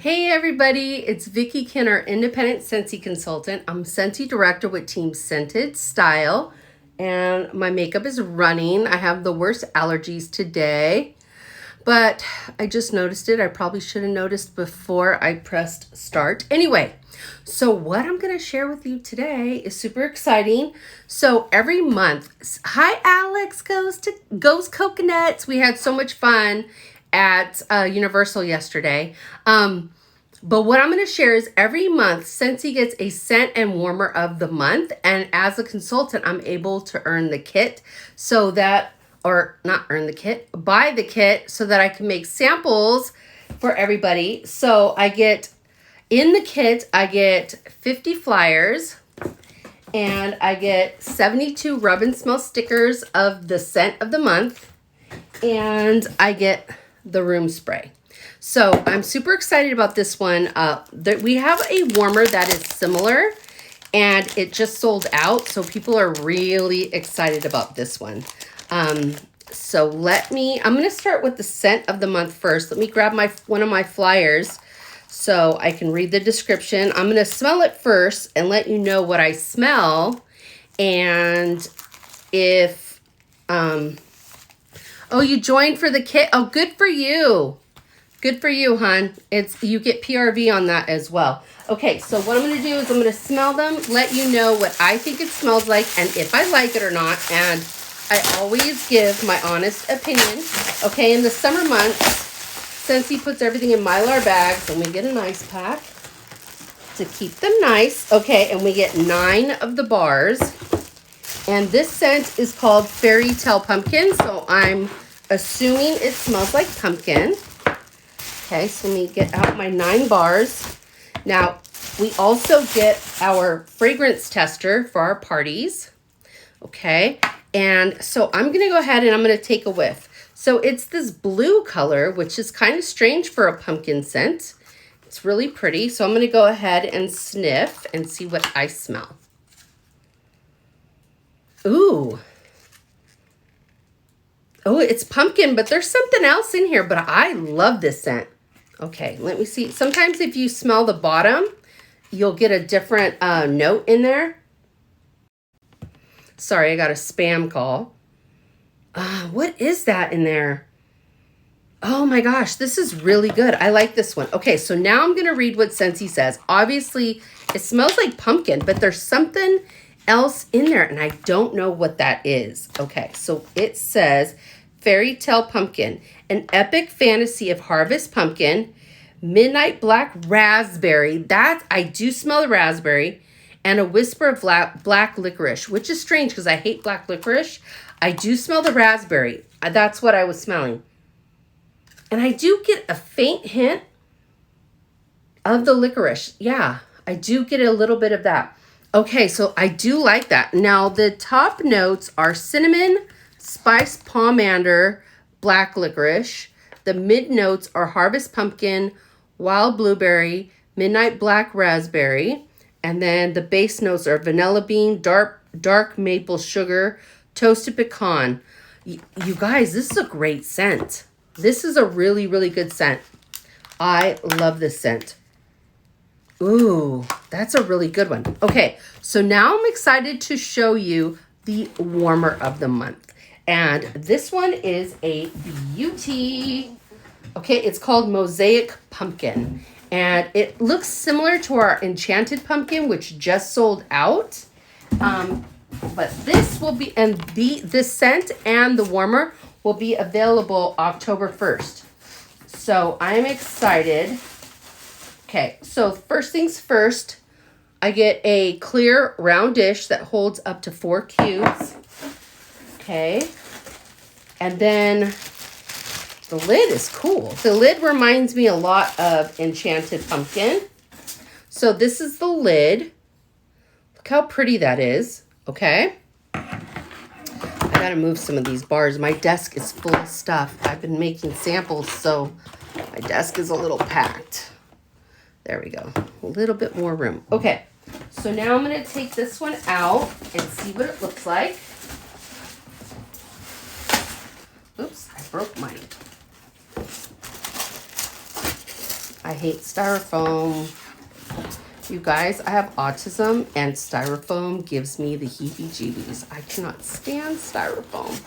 Hey everybody, it's Vicki Kinner, independent Scentsy consultant. I'm Scentsy director with Team Scented Style, and my makeup is running. I have the worst allergies today, but I just noticed it. I probably should have noticed before I pressed start. Anyway, so what I'm going to share with you today is super exciting. So every month, hi Alex, goes coconuts. We had so much fun at Universal yesterday. But what I'm going to share is every month, Scentsy gets a scent and warmer of the month. And as a consultant, I'm able to earn the kit so that, or not earn the kit, buy the kit so that I can make samples for everybody. So I get, in the kit, I get 50 flyers and I get 72 rub and smell stickers of the scent of the month. And I get the room spray. So I'm super excited about this one. We have a warmer that is similar and it just sold out. So people are really excited about this one. So I'm going to start with the scent of the month first. Let me grab one of my flyers so I can read the description. I'm going to smell it first and let you know what I smell. And if, oh, you joined for the kit. Oh, good for you. Good for you, hon. You get PRV on that as well. Okay, so what I'm going to do is I'm going to smell them, let you know what I think it smells like, and if I like it or not. And I always give my honest opinion. Okay, in the summer months, Scentsy puts everything in Mylar bags, and we get an ice pack to keep them nice. Okay, and we get 9 of the bars. And this scent is called Fairy Tale Pumpkin, so I'm assuming it smells like pumpkin. Okay, so let me get out my 9 bars. Now, we also get our fragrance tester for our parties. Okay, and so I'm going to go ahead and I'm going to take a whiff. So it's this blue color, which is kind of strange for a pumpkin scent. It's really pretty. So I'm going to go ahead and sniff and see what I smell. Ooh. Oh, it's pumpkin, but there's something else in here, but I love this scent. Okay, let me see. Sometimes if you smell the bottom, you'll get a different note in there. Sorry, I got a spam call. What is that in there? Oh my gosh, this is really good. I like this one. Okay, so now I'm going to read what Scentsy says. Obviously, it smells like pumpkin, but there's something else in there, and I don't know what that is. Okay, so it says Fairy Tale Pumpkin, an epic fantasy of harvest pumpkin, midnight black raspberry. I do smell the raspberry, and a whisper of black licorice, which is strange because I hate black licorice. I do smell the raspberry. That's what I was smelling. And I do get a faint hint of the licorice. Yeah, I do get a little bit of that. Okay, so I do like that. Now, the top notes are cinnamon, spiced pomander, black licorice. The mid notes are harvest pumpkin, wild blueberry, midnight black raspberry. And then the base notes are vanilla bean, dark maple sugar, toasted pecan. You guys, this is a great scent. This is a really, really good scent. I love this scent. Ooh, that's a really good one. Okay, so now I'm excited to show you the warmer of the month. And this one is a beauty. Okay, it's called Mosaic Pumpkin. And it looks similar to our Enchanted Pumpkin, which just sold out. But this will be, and this scent and the warmer will be available October 1st. So I'm excited. Okay, so first things first, I get a clear round dish that holds up to 4 cubes. Okay, and then the lid is cool. The lid reminds me a lot of Enchanted Pumpkin. So this is the lid. Look how pretty that is. Okay. I gotta move some of these bars. My desk is full of stuff. I've been making samples, so my desk is a little packed. There we go. A little bit more room. Okay. So now I'm going to take this one out and see what it looks like. Oops, I broke mine. I hate styrofoam. You guys, I have autism and styrofoam gives me the heebie-jeebies. I cannot stand styrofoam.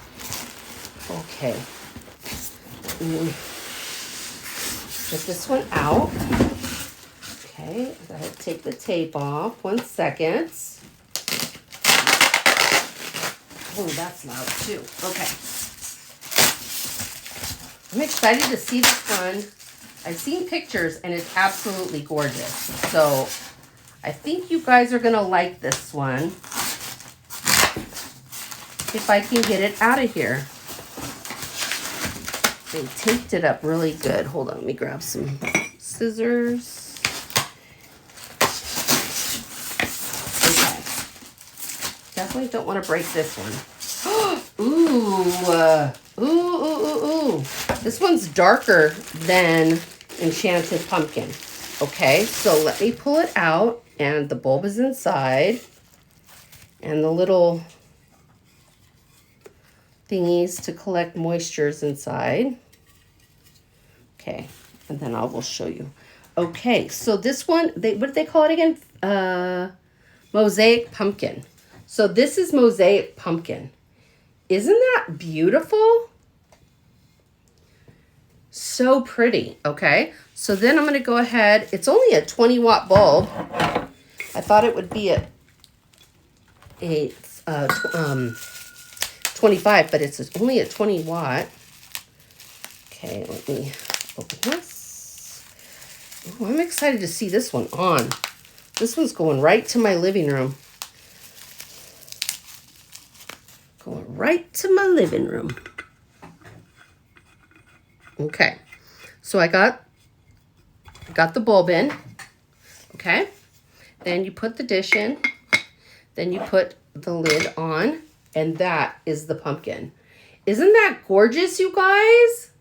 Okay. Let me get this one out. Okay, I gotta take the tape off. 1 second. Oh, that's loud too. Okay. I'm excited to see this one. I've seen pictures and it's absolutely gorgeous. So I think you guys are gonna like this one. If I can get it out of here. They taped it up really good. Hold on, let me grab some scissors. Okay. Definitely don't want to break this one. Ooh. This one's darker than Enchanted Pumpkin. Okay, so let me pull it out, and the bulb is inside, and the little thingies to collect moistures inside. Okay, and then I will show you. Okay, so this one, what did they call it again? Mosaic Pumpkin. So this is Mosaic Pumpkin. Isn't that beautiful? So pretty. Okay, so then I'm going to go ahead. It's only a 20-watt bulb. I thought it would be a 25, but it's only a 20-watt. Okay, let me open this. Oh, I'm excited to see this one on. This one's going right to my living room. Going right to my living room. Okay, so I got the bulb in. Okay, then you put the dish in. Then you put the lid on, and that is the pumpkin. Isn't that gorgeous, you guys?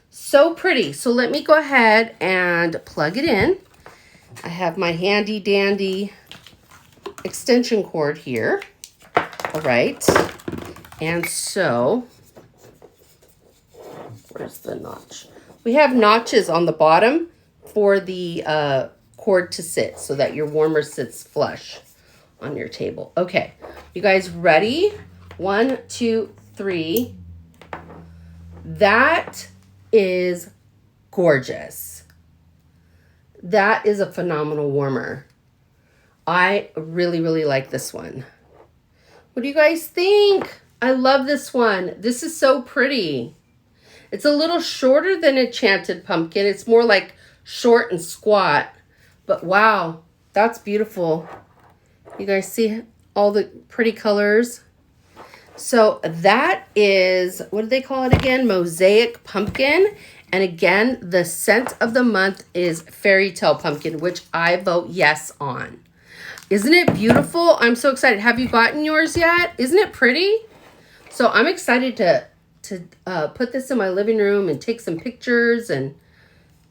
So pretty. So let me go ahead and plug it in. I have my handy dandy extension cord here. All right. And so, where's the notch? We have notches on the bottom for the cord to sit so that your warmer sits flush on your table. Okay, you guys ready? 1, 2, 3. That is gorgeous. That is a phenomenal warmer. I really, really like this one. What do you guys think? I love this one. This is so pretty. It's a little shorter than Enchanted Pumpkin. It's more like short and squat. But wow, that's beautiful. You guys see all the pretty colors? So that is, what do they call it again? Mosaic Pumpkin. And again, the scent of the month is Fairy Tale Pumpkin, which I vote yes on. Isn't it beautiful? I'm so excited. Have you gotten yours yet? Isn't it pretty? So I'm excited to put this in my living room and take some pictures, and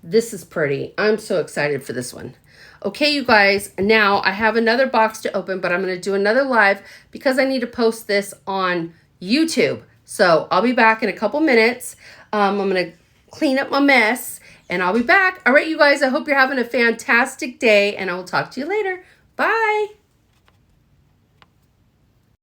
this is pretty. I'm so excited for this one. Okay, you guys, now I have another box to open, but I'm going to do another live because I need to post this on YouTube. So I'll be back in a couple minutes. I'm going to clean up my mess, and I'll be back. All right, you guys, I hope you're having a fantastic day, and I will talk to you later. Bye.